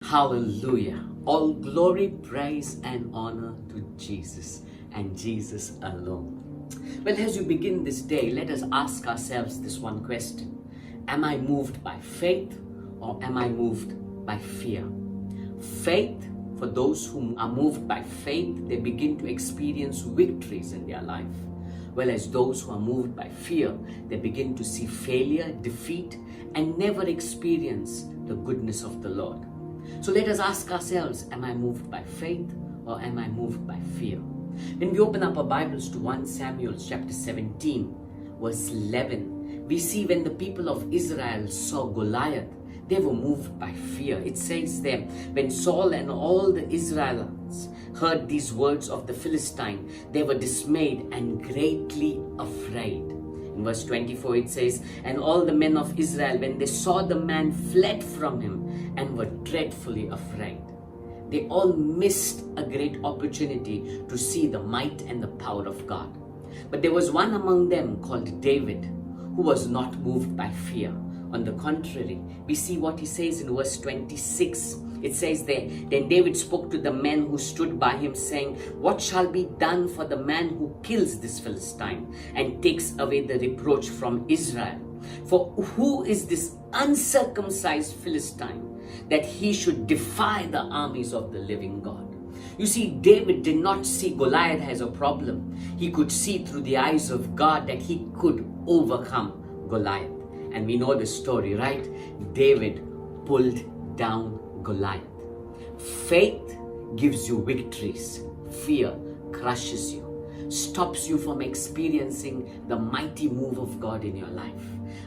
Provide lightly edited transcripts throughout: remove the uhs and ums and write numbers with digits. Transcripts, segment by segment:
Hallelujah. All glory, praise, and honor to Jesus and Jesus alone. Well, as you begin this day, let us ask ourselves this one question. Am I moved by faith or am I moved by fear? Faith, for those who are moved by faith, they begin to experience victories in their life. Whereas those who are moved by fear, they begin to see failure, defeat, and never experience the goodness of the Lord. So let us ask ourselves, am I moved by faith or am I moved by fear? When we open up our Bibles to 1 Samuel chapter 17, verse 11, we see when the people of Israel saw Goliath, they were moved by fear. It says there, when Saul and all the Israelites heard these words of the Philistine, they were dismayed and greatly afraid. In verse 24 it says, and all the men of Israel, when they saw the man, fled from him and were dreadfully afraid. They all missed a great opportunity to see the might and the power of God. But there was one among them called David, who was not moved by fear. On the contrary, we see what he says in verse 26. It says there, then David spoke to the men who stood by him, saying, what shall be done for the man who kills this Philistine and takes away the reproach from Israel? For who is this uncircumcised Philistine that he should defy the armies of the living God? You see, David did not see Goliath as a problem. He could see through the eyes of God that he could overcome Goliath. And we know the story, right? David pulled down Goliath. Faith gives you victories. Fear crushes you, stops you from experiencing the mighty move of God in your life.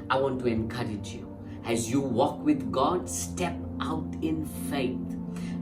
I want to encourage you. As you walk with God, step out in faith.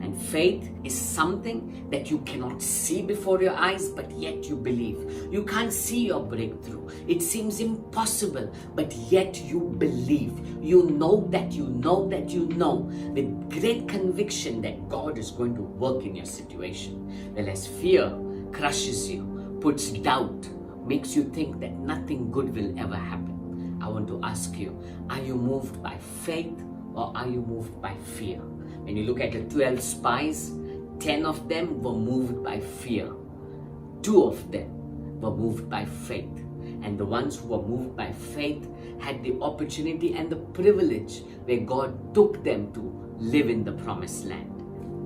And faith is something that you cannot see before your eyes, but yet you believe. You can't see your breakthrough. It seems impossible, but yet you believe. You know that you know that you know with great conviction that God is going to work in your situation. Whereas fear crushes you, puts doubt, makes you think that nothing good will ever happen. I want to ask you, are you moved by faith or are you moved by fear? When you look at the 12 spies, 10 of them were moved by fear. 2 of them were moved by faith. And the ones who were moved by faith had the opportunity and the privilege where God took them to live in the promised land.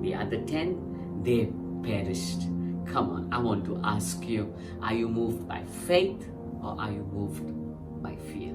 The other 10, they perished. Come on, I want to ask you, are you moved by faith or are you moved by fear?